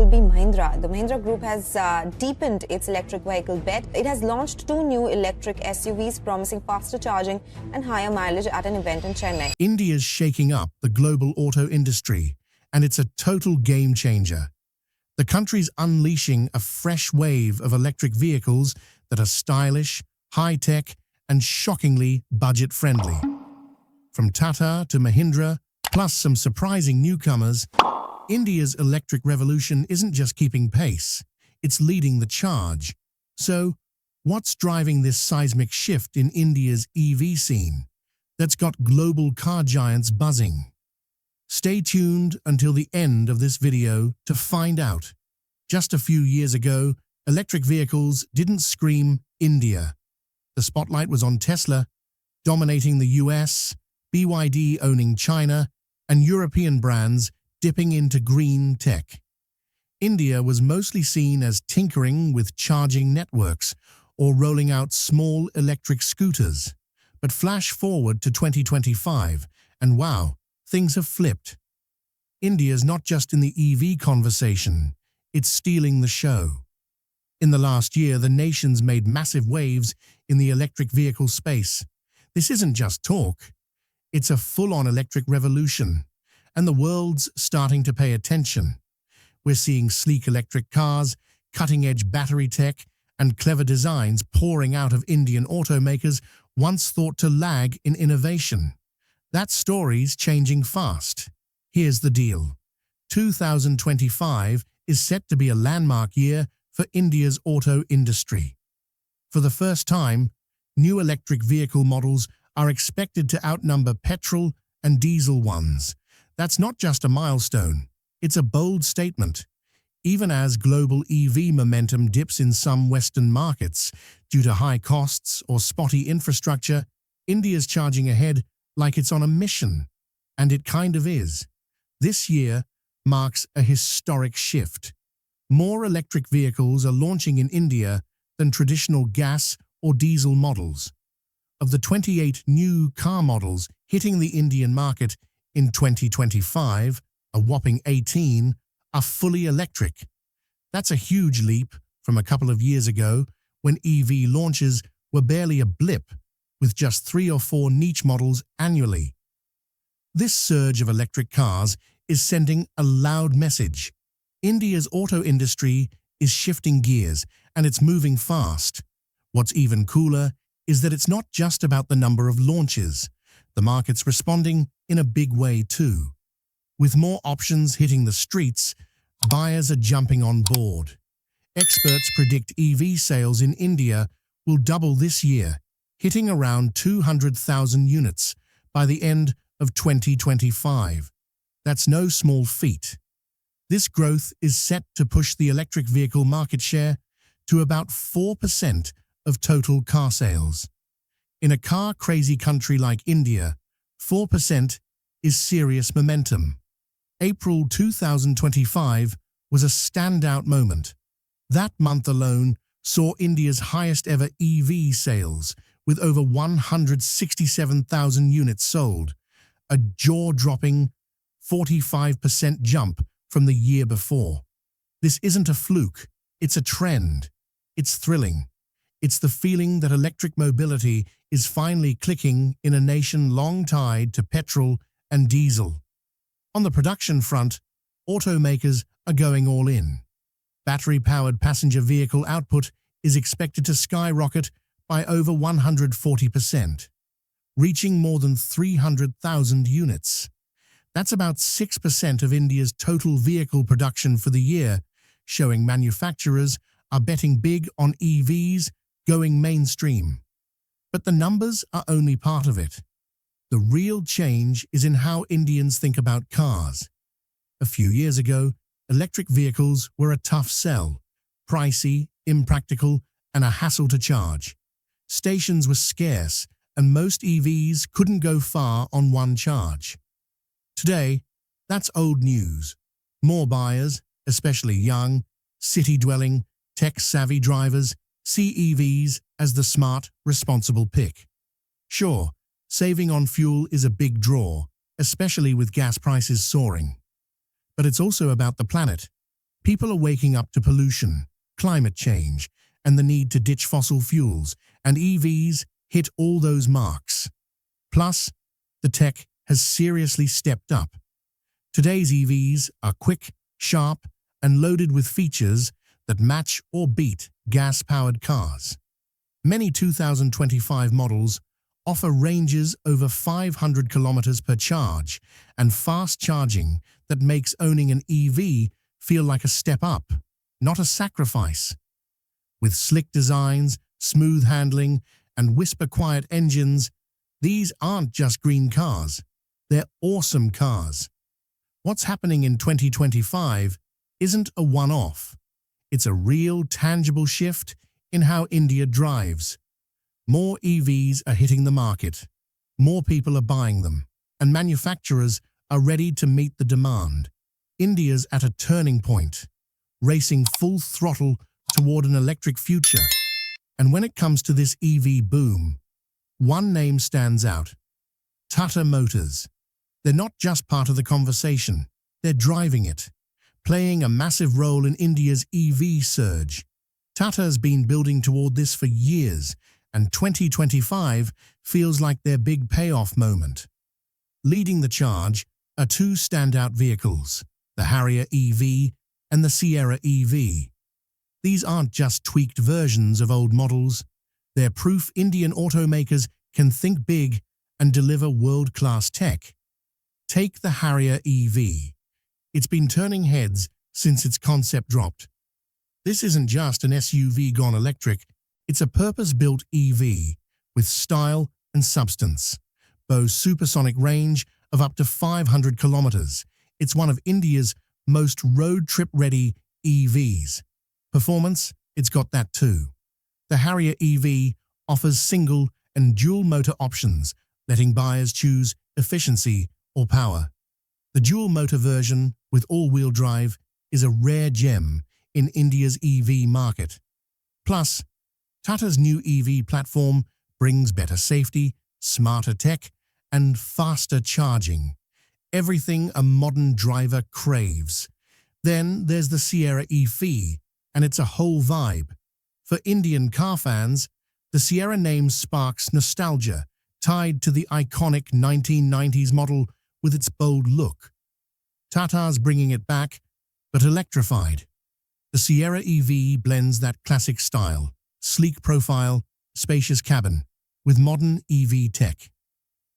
would be Mahindra. The Mahindra Group has deepened its electric vehicle bet. It has launched two new electric SUVs promising faster charging and higher mileage at an event in Chennai. India's shaking up the global auto industry, and it's a total game changer. The country's unleashing a fresh wave of electric vehicles that are stylish, high-tech, and shockingly budget-friendly. From Tata to Mahindra, plus some surprising newcomers, India's electric revolution isn't just keeping pace, it's leading the charge. So, what's driving this seismic shift in India's EV scene that's got global car giants buzzing? Stay tuned until the end of this video to find out. Just a few years ago, electric vehicles didn't scream India. The spotlight was on Tesla, dominating the US, BYD owning China, and European brands dipping into green tech. India was mostly seen as tinkering with charging networks or rolling out small electric scooters. But flash forward to 2025, and wow, things have flipped. India's not just in the EV conversation, it's stealing the show. In the last year, the nation's made massive waves in the electric vehicle space. This isn't just talk, it's a full-on electric revolution, and the world's starting to pay attention. We're seeing sleek electric cars, cutting-edge battery tech, and clever designs pouring out of Indian automakers once thought to lag in innovation. That story's changing fast. Here's the deal. 2025 is set to be a landmark year for India's auto industry. For the first time, new electric vehicle models are expected to outnumber petrol and diesel ones. That's not just a milestone, it's a bold statement. Even as global EV momentum dips in some Western markets due to high costs or spotty infrastructure, India's charging ahead like it's on a mission. And it kind of is. This year marks a historic shift. More electric vehicles are launching in India than traditional gas or diesel models. Of the 28 new car models hitting the Indian market in 2025, a whopping 18 are fully electric. That's a huge leap from a couple of years ago when EV launches were barely a blip, with just 3 or 4 niche models annually. This surge of electric cars is sending a loud message. India's auto industry is shifting gears, and it's moving fast. What's even cooler is that it's not just about the number of launches. The market's responding in a big way too. With more options hitting the streets, buyers are jumping on board. Experts predict EV sales in India will double this year, hitting around 200,000 units by the end of 2025. That's no small feat. This growth is set to push the electric vehicle market share to about 4% of total car sales. In a car-crazy country like India, 4% is serious momentum. April 2025 was a standout moment. That month alone saw India's highest ever EV sales, with over 167,000 units sold, a jaw-dropping 45% jump from the year before. This isn't a fluke, it's a trend. It's thrilling. It's the feeling that electric mobility is finally clicking in a nation long tied to petrol and diesel. On the production front, automakers are going all in. Battery-powered passenger vehicle output is expected to skyrocket by over 140%, reaching more than 300,000 units. That's about 6% of India's total vehicle production for the year, showing manufacturers are betting big on EVs going mainstream. But the numbers are only part of it. The real change is in how Indians think about cars. A few years ago, electric vehicles were a tough sell, pricey, impractical, and a hassle to charge. Stations were scarce, and most EVs couldn't go far on one charge. Today, that's old news. More buyers, especially young, city-dwelling, tech-savvy drivers, see EVs as the smart, responsible pick. Sure, saving on fuel is a big draw, especially with gas prices soaring. But it's also about the planet. People are waking up to pollution, climate change, and the need to ditch fossil fuels, and EVs hit all those marks. Plus, the tech has seriously stepped up. Today's EVs are quick, sharp, and loaded with features that match or beat gas-powered cars. Many 2025 models offer ranges over 500 kilometers per charge and fast charging that makes owning an EV feel like a step up, not a sacrifice. With slick designs, smooth handling, and whisper-quiet engines, these aren't just green cars, they're awesome cars. What's happening in 2025 isn't a one-off. It's a real, tangible shift in how India drives. More EVs are hitting the market, more people are buying them, and manufacturers are ready to meet the demand. India's at a turning point, racing full throttle toward an electric future. And when it comes to this EV boom, one name stands out: Tata Motors. They're not just part of the conversation, they're driving it, playing a massive role in India's EV surge. Tata has been building toward this for years, and 2025 feels like their big payoff moment. Leading the charge are two standout vehicles, the Harrier EV and the Sierra EV. These aren't just tweaked versions of old models, they're proof Indian automakers can think big and deliver world-class tech. Take the Harrier EV. It's been turning heads since its concept dropped. This isn't just an SUV gone electric, it's a purpose-built EV with style and substance. Boasts supersonic range of up to 500 kilometers. It's one of India's most road trip-ready EVs. Performance, it's got that too. The Harrier EV offers single and dual motor options, letting buyers choose efficiency or power. The dual motor version with all-wheel drive is a rare gem in India's EV market. Plus, Tata's new EV platform brings better safety, smarter tech, and faster charging. Everything a modern driver craves. Then there's the Sierra EV, and it's a whole vibe. For Indian car fans, the Sierra name sparks nostalgia, tied to the iconic 1990s model with its bold look. Tata's bringing it back, but electrified. The Sierra EV blends that classic style, sleek profile, spacious cabin, with modern EV tech.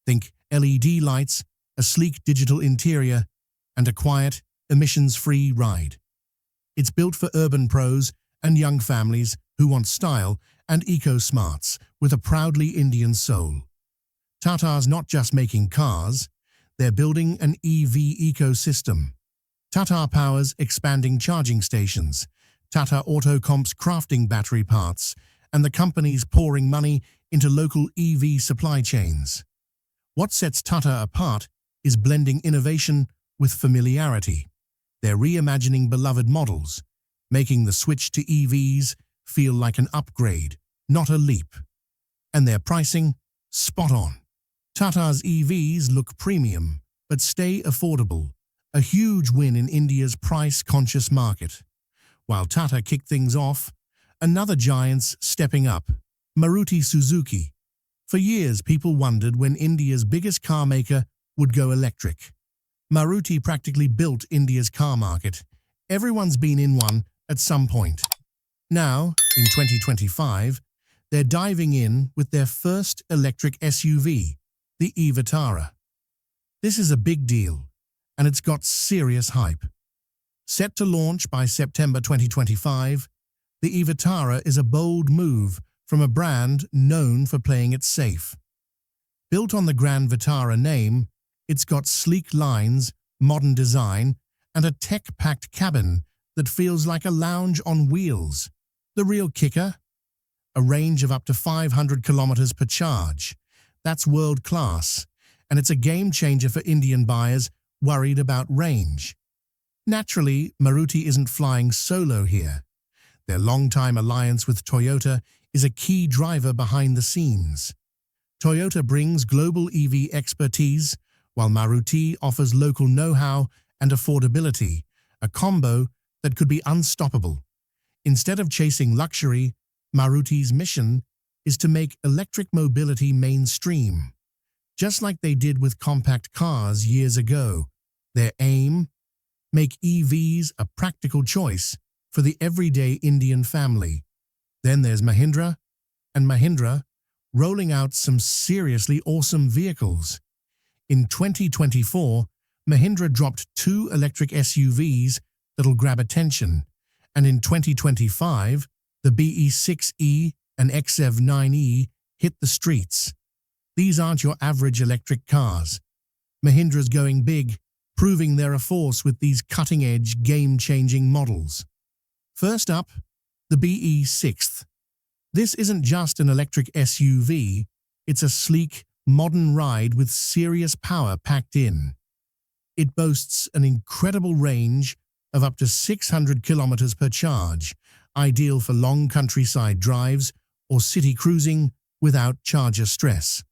Think LED lights, a sleek digital interior, and a quiet, emissions-free ride. It's built for urban pros and young families who want style and eco-smarts with a proudly Indian soul. Tata's not just making cars, they're building an EV ecosystem. Tata Power's expanding charging stations, Tata Autocomp's crafting battery parts, and the company's pouring money into local EV supply chains. What sets Tata apart is blending innovation with familiarity. They're reimagining beloved models, making the switch to EVs feel like an upgrade, not a leap. And their pricing? Spot on. Tata's EVs look premium, but stay affordable, a huge win in India's price-conscious market. While Tata kicked things off, another giant's stepping up, Maruti Suzuki. For years, people wondered when India's biggest car maker would go electric. Maruti practically built India's car market. Everyone's been in one at some point. Now, in 2025, they're diving in with their first electric SUV, the e-Vitara. This is a big deal, and it's got serious hype. Set to launch by September 2025, the e-Vitara is a bold move from a brand known for playing it safe. Built on the Grand Vitara name, it's got sleek lines, modern design, and a tech-packed cabin that feels like a lounge on wheels. The real kicker? A range of up to 500 kilometers per charge. That's world-class, and it's a game-changer for Indian buyers worried about range. Naturally, Maruti isn't flying solo here. Their long-time alliance with Toyota is a key driver behind the scenes. Toyota brings global EV expertise, while Maruti offers local know-how and affordability, a combo that could be unstoppable. Instead of chasing luxury, Maruti's mission is to make electric mobility mainstream. Just like they did with compact cars years ago, their aim? Make EVs a practical choice for the everyday Indian family. Then there's Mahindra, and Mahindra rolling out some seriously awesome vehicles. In 2024, Mahindra dropped 2 electric SUVs that'll grab attention, and in 2025, the BE6E and XEV9E hit the streets. These aren't your average electric cars. Mahindra's going big, proving they're a force with these cutting-edge, game-changing models. First up, the BE6. This isn't just an electric SUV, it's a sleek, modern ride with serious power packed in. It boasts an incredible range of up to 600 kilometers per charge, ideal for long countryside drives or city cruising without charger stress.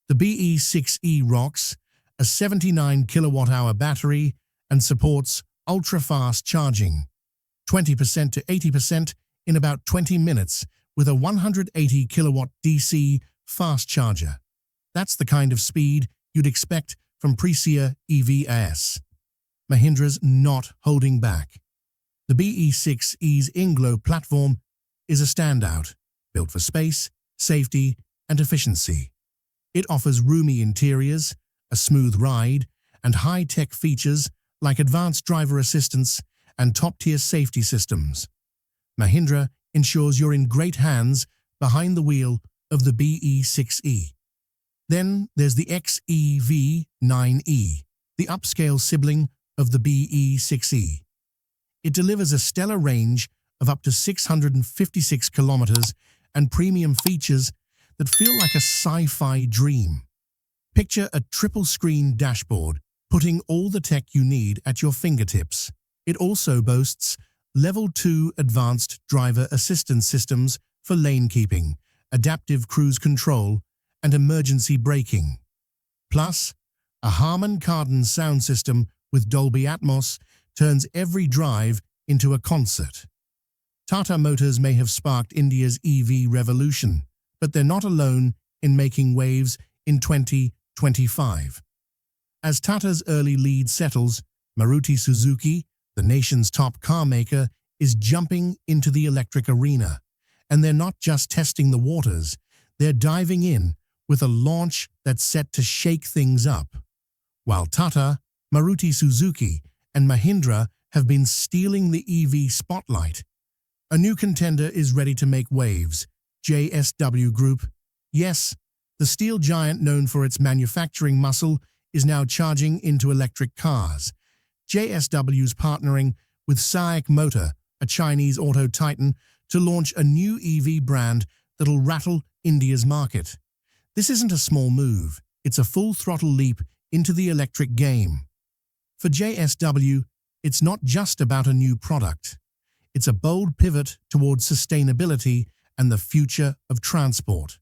The BE6E rocks a 79 kilowatt-hour battery and supports ultra-fast charging, 20% to 80% in about 20 minutes with a 180 kilowatt DC fast charger. That's the kind of speed you'd expect from Precia EVs. Mahindra's not holding back. The BE6E's InGlow platform is a standout, built for space, safety, and efficiency. It offers roomy interiors, a smooth ride, and high-tech features like advanced driver assistance and top-tier safety systems. Mahindra ensures you're in great hands behind the wheel of the BE6E. Then there's the XEV9E, the upscale sibling of the BE6E. It delivers a stellar range of up to 656 kilometers and premium features that feel like a sci-fi dream. Picture a triple-screen dashboard, putting all the tech you need at your fingertips. It also boasts Level 2 advanced driver assistance systems for lane keeping, adaptive cruise control, and emergency braking. Plus, a Harman Kardon sound system with Dolby Atmos turns every drive into a concert. Tata Motors may have sparked India's EV revolution, but they're not alone in making waves in 2025. As Tata's early lead settles, Maruti Suzuki, the nation's top car maker, is jumping into the electric arena. And they're not just testing the waters, they're diving in with a launch that's set to shake things up. While Tata, Maruti Suzuki, and Mahindra have been stealing the EV spotlight, a new contender is ready to make waves. JSW Group. Yes, the steel giant known for its manufacturing muscle is now charging into electric cars. JSW's partnering with SAIC Motor, a Chinese auto titan, to launch a new EV brand that'll rattle India's market. This isn't a small move, it's a full-throttle leap into the electric game. For JSW, it's not just about a new product. It's a bold pivot towards sustainability and the future of transport.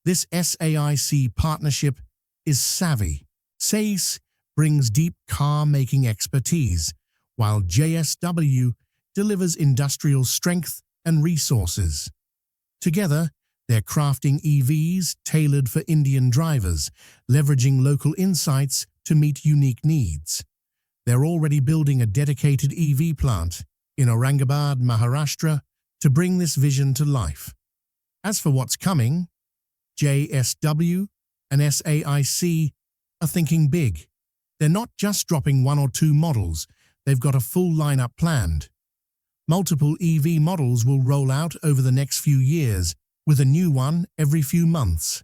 This SAIC partnership is savvy. SAIC brings deep car-making expertise, while JSW delivers industrial strength and resources. Together, they're crafting EVs tailored for Indian drivers, leveraging local insights to meet unique needs. They're already building a dedicated EV plant in Aurangabad, Maharashtra, to bring this vision to life. As for what's coming, JSW and SAIC are thinking big. They're not just dropping 1 or 2 models, they've got a full lineup planned. Multiple EV models will roll out over the next few years, with a new one every few months.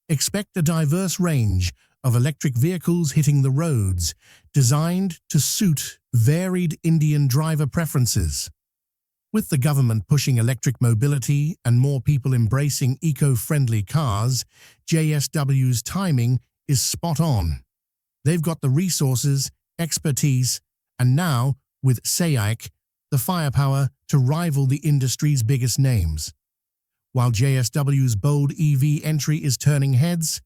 Expect a diverse range of electric vehicles hitting the roads, designed to suit varied Indian driver preferences. With the government pushing electric mobility and more people embracing eco-friendly cars, JSW's timing is spot on. They've got the resources, expertise, and now, with SAIC, the firepower to rival the industry's biggest names. While JSW's bold EV entry is turning heads,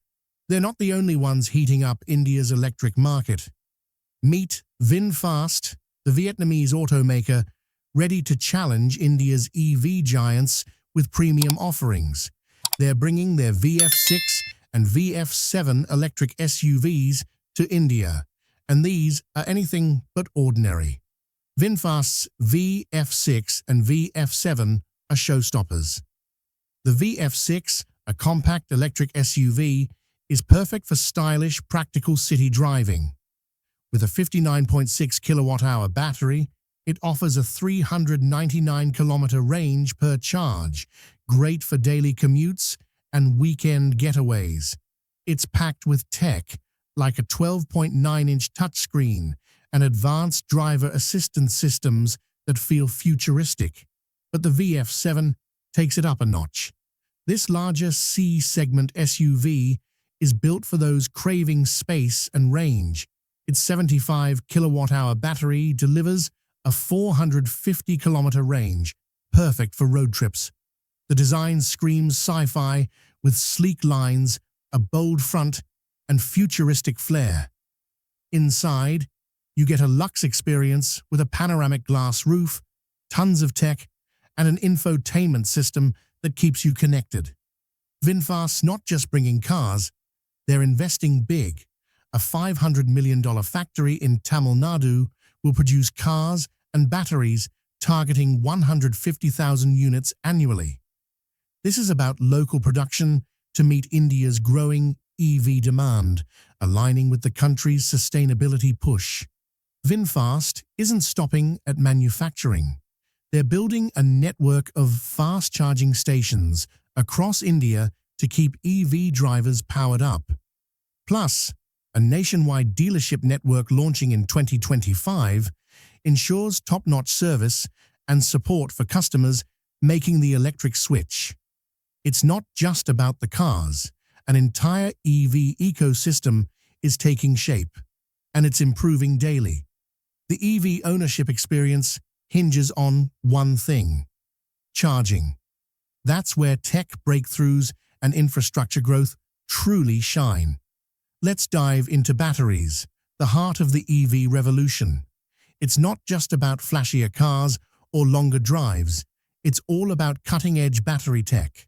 they're not the only ones heating up India's electric market. Meet VinFast, the Vietnamese automaker ready to challenge India's EV giants with premium offerings. They're bringing their VF6 and VF7 electric SUVs to India, and these are anything but ordinary. VinFast's VF6 and VF7 are showstoppers. The VF6, a compact electric SUV, is perfect for stylish, practical city driving. With a 59.6 kilowatt-hour battery, it offers a 399-kilometer range per charge, great for daily commutes and weekend getaways. It's packed with tech, like a 12.9-inch touchscreen and advanced driver assistance systems that feel futuristic. But the VF7 takes it up a notch. This larger C-segment SUV is built for those craving space and range. Its 75 kilowatt-hour battery delivers a 450-kilometer range, perfect for road trips. The design screams sci-fi with sleek lines, a bold front, and futuristic flair. Inside, you get a luxe experience with a panoramic glass roof, tons of tech, and an infotainment system that keeps you connected. VinFast's not just bringing cars, they're investing big. A $500 million factory in Tamil Nadu will produce cars and batteries targeting 150,000 units annually. This is about local production to meet India's growing EV demand, aligning with the country's sustainability push. VinFast isn't stopping at manufacturing. They're building a network of fast charging stations across India to keep EV drivers powered up. Plus, a nationwide dealership network launching in 2025 ensures top-notch service and support for customers making the electric switch. It's not just about the cars. An entire EV ecosystem is taking shape, and it's improving daily. The EV ownership experience hinges on one thing: charging. That's where tech breakthroughs and infrastructure growth truly shine. Let's dive into batteries, the heart of the EV revolution. It's not just about flashier cars or longer drives. It's all about cutting-edge battery tech.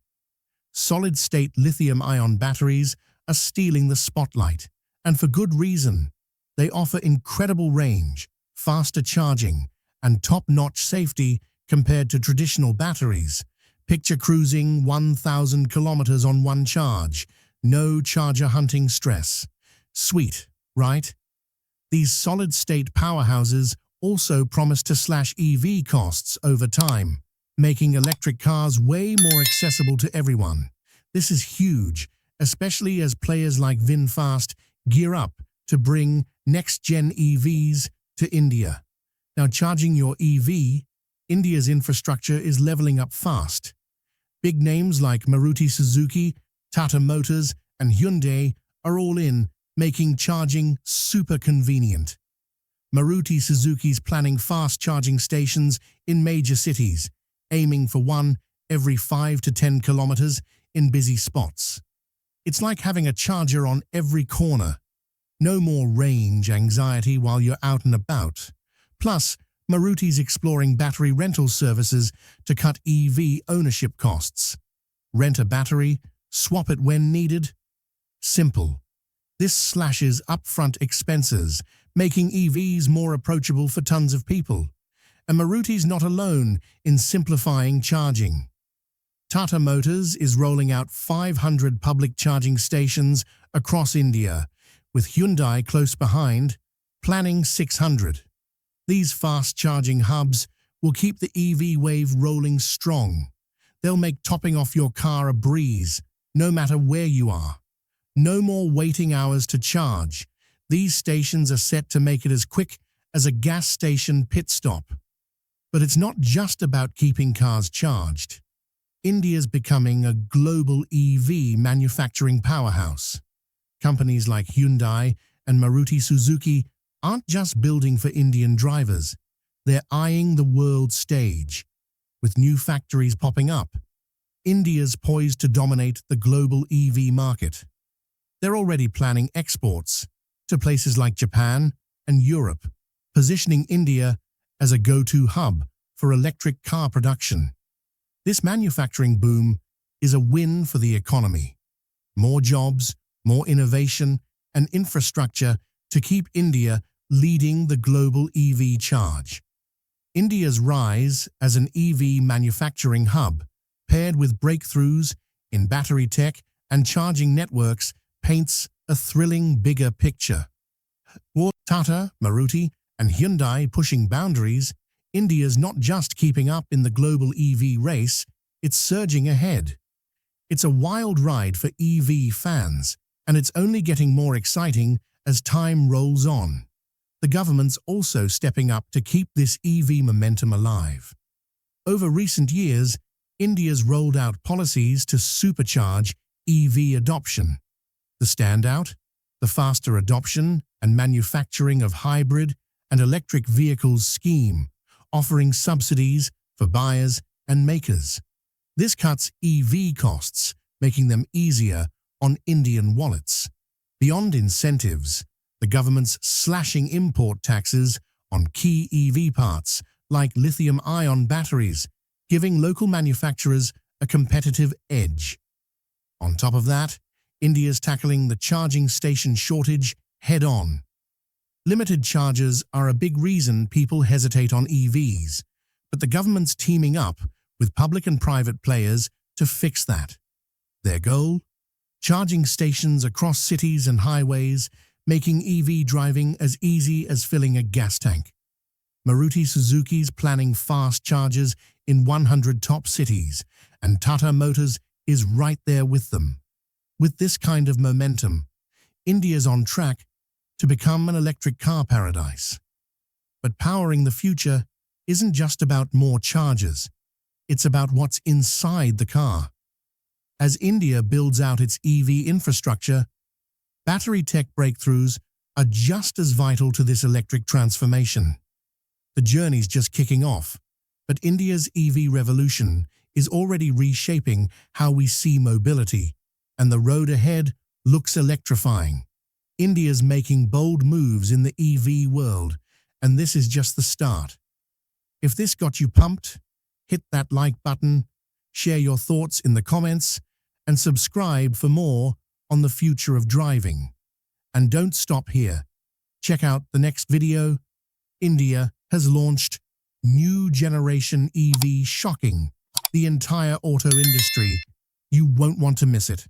Solid-state lithium-ion batteries are stealing the spotlight, and for good reason. They offer incredible range, faster charging, and top-notch safety compared to traditional batteries. Picture cruising 1,000 kilometers on one charge. No charger hunting stress. Sweet, right? These solid-state powerhouses also promise to slash EV costs over time, making electric cars way more accessible to everyone. This is huge, especially as players like VinFast gear up to bring next-gen EVs to India. Now, charging your EV, India's infrastructure is leveling up fast. Big names like Maruti Suzuki, Tata Motors, and Hyundai are all in, making charging super convenient. Maruti Suzuki's planning fast charging stations in major cities, aiming for one every 5 to 10 kilometers in busy spots. It's like having a charger on every corner. No more range anxiety while you're out and about. Plus, Maruti's exploring battery rental services to cut EV ownership costs. Rent a battery, swap it when needed. Simple. This slashes upfront expenses, making EVs more approachable for tons of people. And Maruti's not alone in simplifying charging. Tata Motors is rolling out 500 public charging stations across India, with Hyundai close behind, planning 600. These fast-charging hubs will keep the EV wave rolling strong. They'll make topping off your car a breeze, no matter where you are. No more waiting hours to charge. These stations are set to make it as quick as a gas station pit stop. But it's not just about keeping cars charged. India's becoming a global EV manufacturing powerhouse. Companies like Hyundai and Maruti Suzuki aren't just building for Indian drivers. They're eyeing the world stage. With new factories popping up, India's poised to dominate the global EV market. They're already planning exports to places like Japan and Europe, positioning India as a go-to hub for electric car production. This manufacturing boom is a win for the economy. More jobs, more innovation, and infrastructure to keep India leading the global EV charge. India's rise as an EV manufacturing hub, paired with breakthroughs in battery tech and charging networks, paints a thrilling bigger picture. With Tata, Maruti, and Hyundai pushing boundaries, India's not just keeping up in the global EV race, it's surging ahead. It's a wild ride for EV fans, and it's only getting more exciting as time rolls on. The government's also stepping up to keep this EV momentum alive. Over recent years, India's rolled out policies to supercharge EV adoption. The standout? The faster adoption and manufacturing of hybrid and electric vehicles scheme, offering subsidies for buyers and makers. This cuts EV costs, making them easier on Indian wallets. Beyond incentives, the government's slashing import taxes on key EV parts like lithium-ion batteries, giving local manufacturers a competitive edge. On top of that, India's tackling the charging station shortage head-on. Limited chargers are a big reason people hesitate on EVs, but the government's teaming up with public and private players to fix that. Their goal? Charging stations across cities and highways, making EV driving as easy as filling a gas tank. Maruti Suzuki's planning fast chargers in 100 top cities, and Tata Motors is right there with them. With this kind of momentum, India's on track to become an electric car paradise. But powering the future isn't just about more chargers. It's about what's inside the car. As India builds out its EV infrastructure, battery tech breakthroughs are just as vital to this electric transformation. The journey's just kicking off, but India's EV revolution is already reshaping how we see mobility, and the road ahead looks electrifying. India's making bold moves in the EV world, and this is just the start. If this got you pumped, hit that like button, share your thoughts in the comments, and subscribe for more on the future of driving. And don't stop here. Check out the next video. India has launched new generation EV, shocking the entire auto industry. You won't want to miss it.